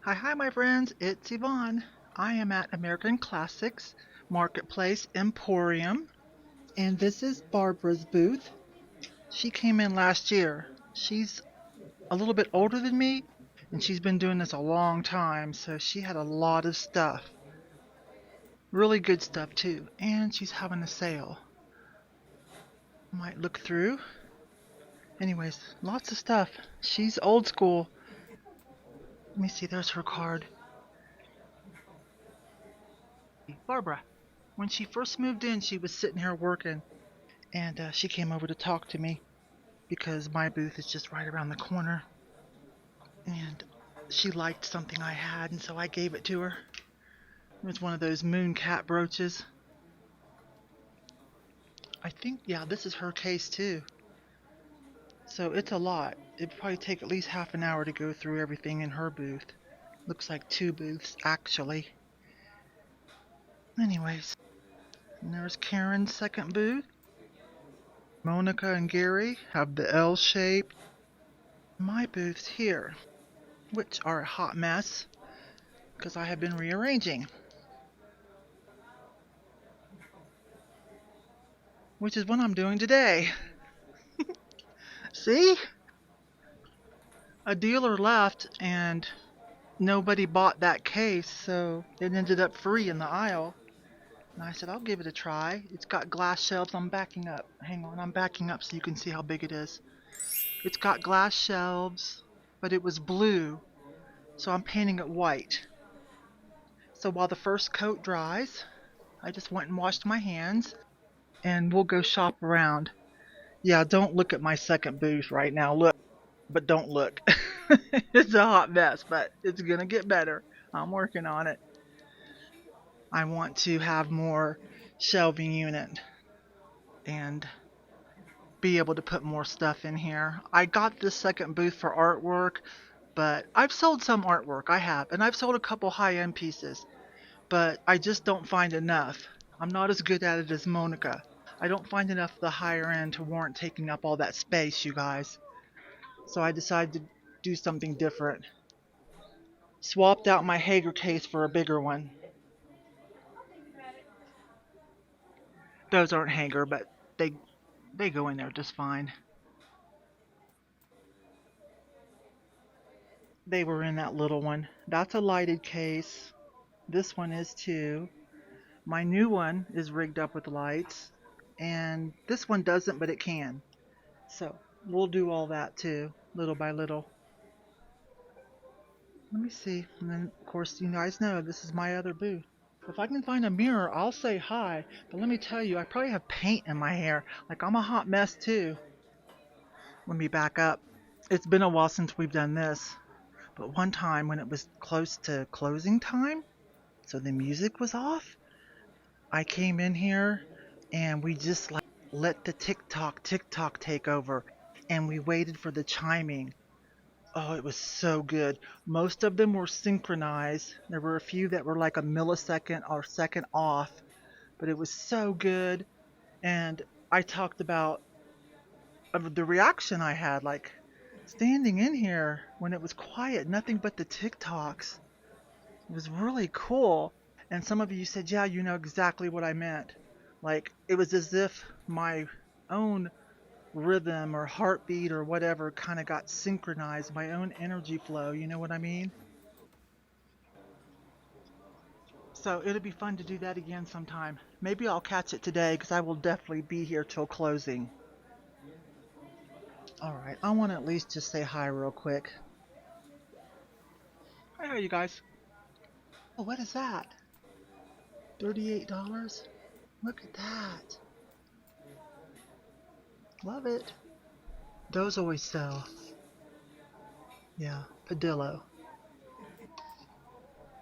Hi, my friends. It's Yvonne. I am at American Classics Marketplace Emporium, and this is Barbara's booth. She came in last year. She's a little bit older than me, and she's been doing this a long time, so she had a lot of stuff. Really good stuff, too. And she's having a sale. Might look through. Anyways, lots of stuff. She's old school. Let me see, there's her card. Barbara. When she first moved in, she was sitting here working, and she came over to talk to me because my booth is just right around the corner. And she liked something I had, and so I gave it to her. It was one of those moon cat brooches. I think, yeah, this is her case too. So it's a lot. It'd probably take at least half an hour to go through everything in her booth. Looks like 2 booths, actually. Anyways, and there's Karen's second booth. Monica and Gary have the L shape. My booth's here, which are a hot mess because I have been rearranging. Which is what I'm doing today. See? A dealer left and nobody bought that case, so it ended up free in the aisle. And I said, I'll give it a try. It's got glass shelves. I'm backing up. Hang on, I'm backing up so you can see how big it is. It's got glass shelves, but it was blue, so I'm painting it white. So while the first coat dries, I just went and washed my hands, and we'll go shop around. Yeah, don't look at my second booth right now. Look, but don't look. It's a hot mess, but it's gonna get better. I'm working on it. I want to have more shelving unit and be able to put more stuff in here. I got this second booth for artwork, but I've sold some artwork. I have, and I've sold a couple high-end pieces, but I just don't find enough. I'm not as good at it as Monica. I don't find enough of the higher end to warrant taking up all that space, you guys. So I decided to do something different. Swapped out my Hager case for a bigger one. Those aren't Hager, but they go in there just fine. They were in that little one. That's a lighted case. This one is too. My new one is rigged up with lights, and this one doesn't, but it can. So we'll do all that too, little by little. Let me see. And then, of course, you guys know this is my other booth. If I can find a mirror, I'll say hi. But let me tell you, I probably have paint in my hair. Like, I'm a hot mess too. Let me back up. It's been a while since we've done this. But one time when it was close to closing time, so the music was off, I came in here and we just like let the TikTok take over. And we waited for the chiming. Oh, it was so good. Most of them were synchronized. There were a few that were like a millisecond or second off, but it was so good. And I talked about the reaction I had, like standing in here when it was quiet, nothing but the TikToks. It was really cool. And some of you said, yeah, you know exactly what I meant. Like, it was as if my own rhythm or heartbeat or whatever kind of got synchronized, my own energy flow, you know what I mean? So it'll be fun to do that again sometime. Maybe I'll catch it today because I will definitely be here till closing. Alright, I want to at least just say hi real quick. Hi, you guys. Oh, what is that? $38? Look at that. Love it. Those always sell. Yeah, Padillo.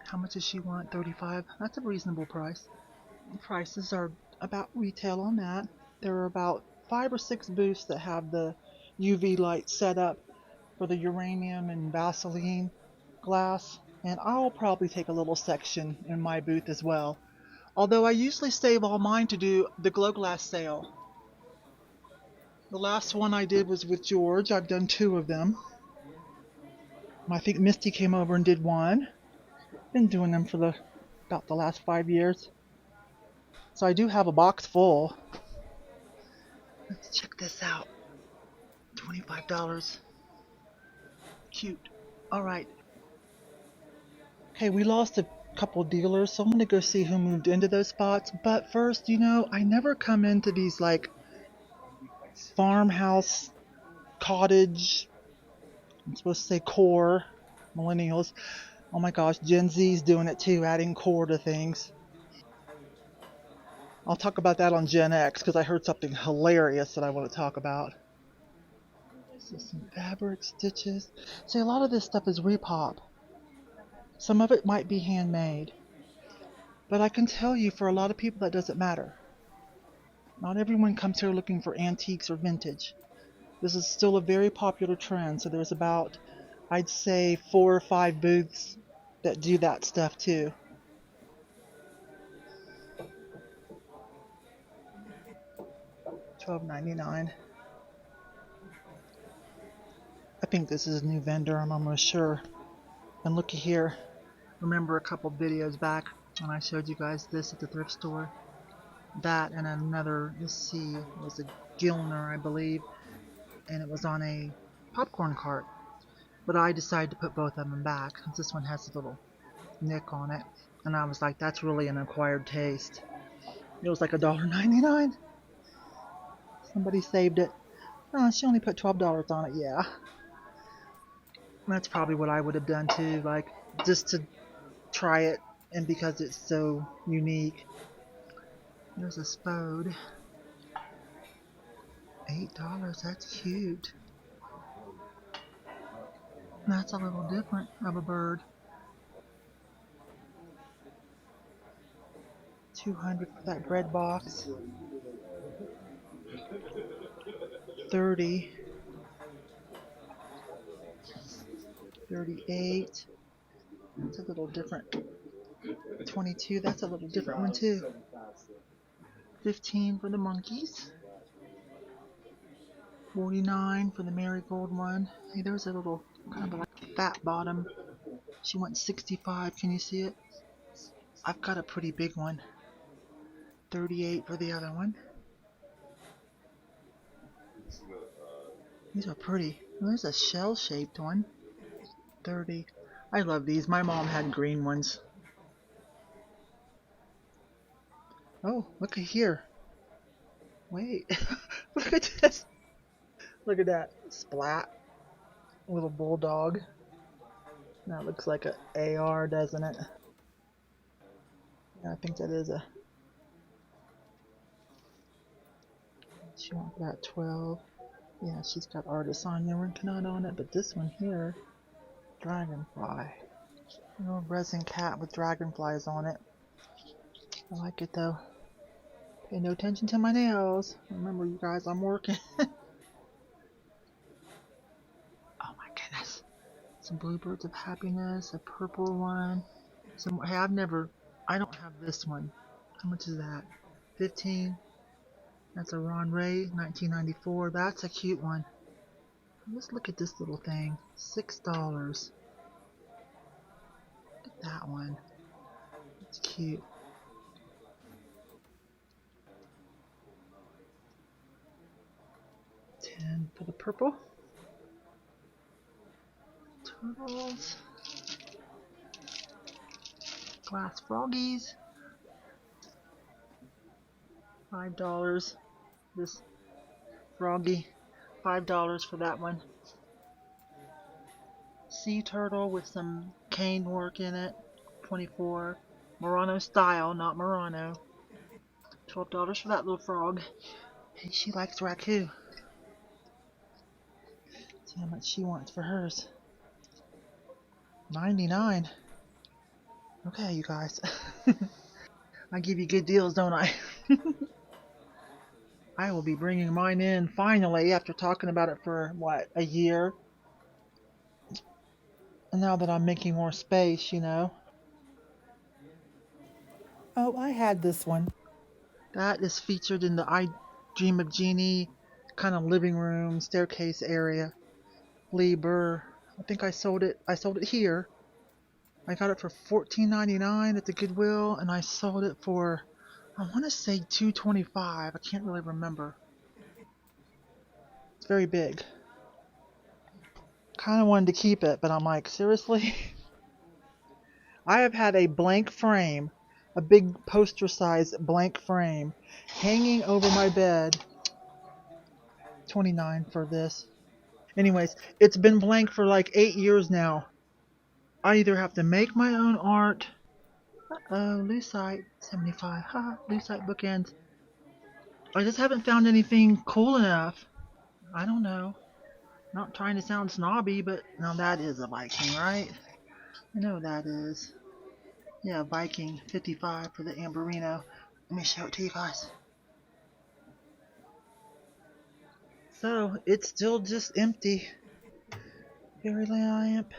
How much does she want? $35? That's a reasonable price. Prices are about retail on that. There are about 5 or 6 booths that have the UV light set up for the uranium and Vaseline glass, and I'll probably take a little section in my booth as well. Although I usually save all mine to do the glow glass sale. The last one I did was with George. I've done 2 of them. I think Misty came over and did one. Been doing them for about the last 5 years. So I do have a box full. Let's check this out. $25. Cute. Alright. Okay, we lost a couple dealers, so I'm gonna go see who moved into those spots. But first, I never come into these like farmhouse, cottage, I'm supposed to say core, millennials. Oh my gosh, Gen Z's doing it too, adding core to things. I'll talk about that on Gen X because I heard something hilarious that I want to talk about. So some fabric stitches. See, a lot of this stuff is repop. Some of it might be handmade. But I can tell you, for a lot of people, that doesn't matter. Not everyone comes here looking for antiques or vintage. This is still a very popular trend, so there's about, I'd say, 4 or 5 booths that do that stuff too. $12.99. I think this is a new vendor, I'm almost sure. And looky here. Remember a couple videos back when I showed you guys this at the thrift store? That and another, let's see, it was a Gilner, I believe, and it was on a popcorn cart. But I decided to put both of them back, since this one has a little nick on it. And I was like, that's really an acquired taste. It was like $1.99. Somebody saved it. Oh, she only put $12 on it, yeah. That's probably what I would have done too, like, just to try it, and because it's so unique. There's a spode. $8, that's cute. That's a little different of a bird. $200 for that bread box. $30. $38. That's a little different. $22. That's a little different one too. $15 for the monkeys. $49 for the marigold one. Hey, there's a little kind of like fat bottom. She went $65. Can you see it? I've got a pretty big one. $38 for the other one. These are pretty. Oh, there's a shell-shaped one. $30. I love these. My mom had green ones. Oh, look at here. Wait. Look at this. Look at that. Splat. Little bulldog. That looks like an AR, doesn't it? Yeah, I think that is a... She wants that 12. Yeah, she's got Artisan Yarn on it, but this one here, Dragonfly. Little resin cat with dragonflies on it. I like it though. Pay no attention to my nails. Remember, you guys, I'm working. Oh my goodness. Some Bluebirds of Happiness, a purple one. Some, hey, I don't have this one. How much is that? 15. That's a Ron Ray, 1994. That's a cute one. Let's look at this little thing. $6. Look at that one. It's cute. $10 for the purple. Turtles. Glass froggies. $5. This froggy. $5 for that one. Sea turtle with some cane work in it. $24. Murano style, not Murano. $12 for that little frog. Hey, she likes raku. See how much she wants for hers. $99. Okay, you guys. I give you good deals, don't I? I will be bringing mine in finally after talking about it for, what, a year? And now that I'm making more space, Oh, I had this one. That is featured in the I Dream of Jeannie kind of living room, staircase area. Lee Burr I think I sold it here. I got it for $14.99 at the Goodwill, and I sold it for, I want to say $2.25. I can't really remember. It's very big. Kind of wanted to keep it, but I'm like, seriously? I have had a blank frame, a big poster-sized blank frame, hanging over my bed. $29 for this. Anyways, it's been blank for like 8 years now. I either have to make my own art. Uh-oh, Lucite, 75. Ha, Lucite bookends. I just haven't found anything cool enough. I don't know. Not trying to sound snobby, but now that is a Viking, right? I know that is. Yeah, Viking, 55 for the Amberino. Let me show it to you guys. So, it's still just empty. Fairy lamp.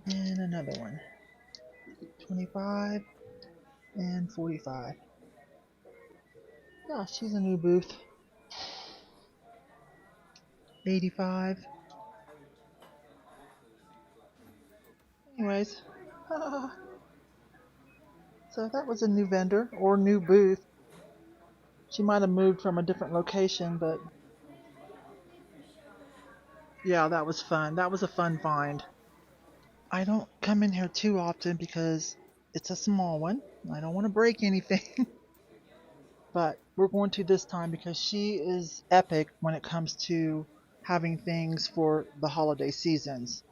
And another one. 25 and 45. Yeah, she's a new booth. 85. Anyways. So that was a new vendor or new booth. She might have moved from a different location, but yeah, that was fun. That was a fun find. I don't come in here too often because it's a small one. I don't want to break anything. But we're going to this time because she is epic when it comes to having things for the holiday seasons.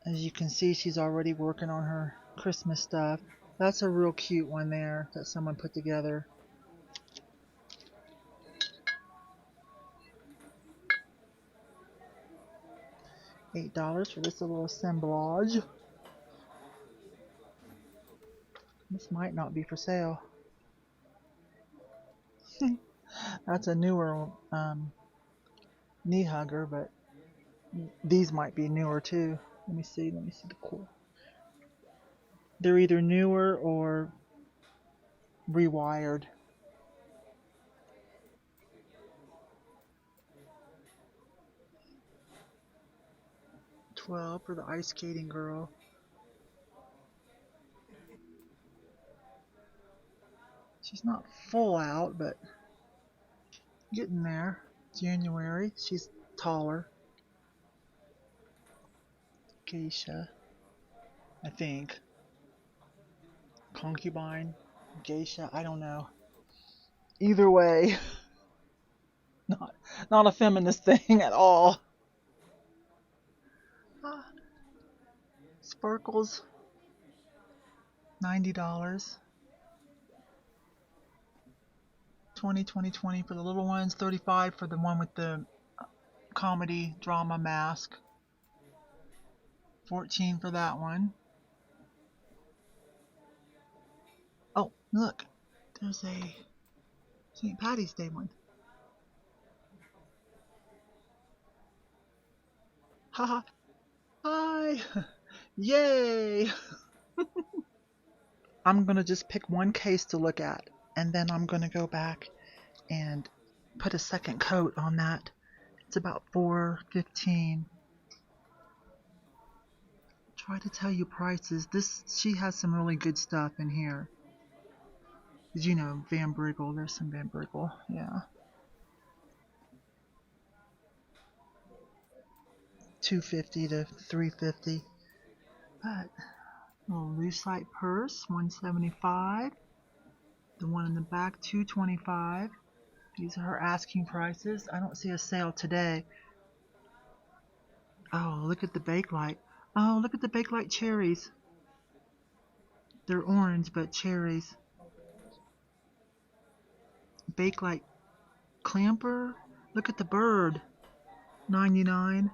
As you can see, she's already working on her Christmas stuff. That's a real cute one there that someone put together. $8 for this little assemblage. This might not be for sale. That's a newer knee hugger, but these might be newer too. Let me see the cool. They're either newer or rewired. $12 for the ice skating girl. She's not full out, but getting there. January. She's taller. Geisha, I think. Concubine, geisha, I don't know. Either way, not a feminist thing at all. Sparkles, $90. 20 for the little ones, 35 for the one with the comedy drama mask. 14 for that one. Oh, look, there's a St. Patty's Day one. Haha. Hi! Yay! I'm gonna just pick one case to look at, and then I'm gonna go back and put a second coat on that. It's about $4.15. Try to tell you prices. She has some really good stuff in here. Did you know Van Briggle? There's some Van Briggle, yeah. $2.50 to $3.50. But little Lucite purse, $175. The one in the back, $2.25. These are her asking prices. I don't see a sale today. Oh, look at the Bakelite. Oh, look at the Bakelite cherries. They're orange, but cherries. Bakelite clamper. Look at the bird. $99.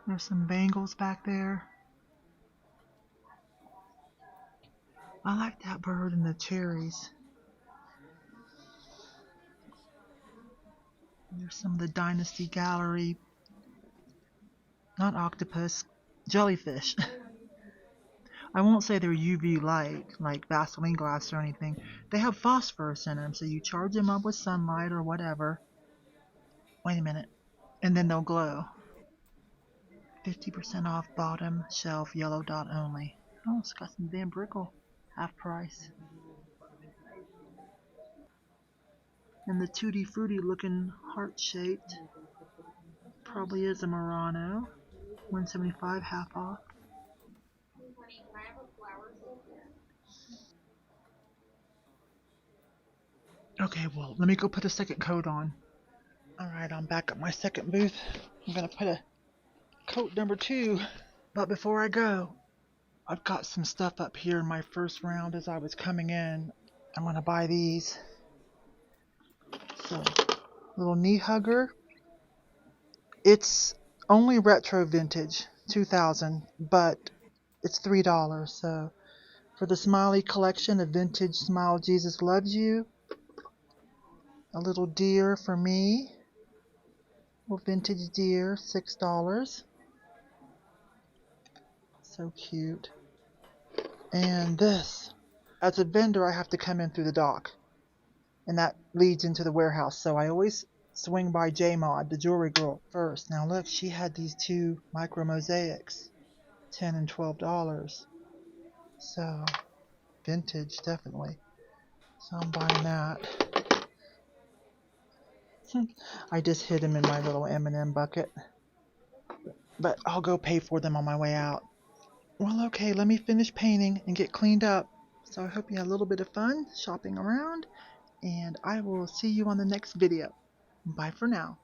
There's some bangles back there. I like that bird and the cherries. There's some of the Dynasty Gallery. Not octopus. Jellyfish. I won't say they're UV light, like Vaseline glass or anything. They have phosphorus in them, so you charge them up with sunlight or whatever. Wait a minute. And then they'll glow. 50% off bottom shelf yellow dot only. Oh, it's got some Van Brickle half price. And the Tutti Frutti looking heart shaped probably is a Murano. 175 half off. Okay, well, let me go put a second coat on. Alright, I'm back at my second booth. I'm gonna put a coat number 2. But before I go, I've got some stuff up here in my first round as I was coming in. I'm gonna buy these. So, little knee hugger. It's only retro vintage, 2000, but it's $3. So, for the Smiley collection of vintage Smile Jesus Loves You, a little deer for me. Little vintage deer, $6. So cute. And this. As a vendor, I have to come in through the dock. And that leads into the warehouse. So I always swing by J-Mod, the jewelry girl, first. Now look, she had these 2 micro mosaics. $10 and $12. So, vintage, definitely. So I'm buying that. I just hid them in my little M&M bucket. But I'll go pay for them on my way out. Well, okay, let me finish painting and get cleaned up. So I hope you had a little bit of fun shopping around. And I will see you on the next video. Bye for now.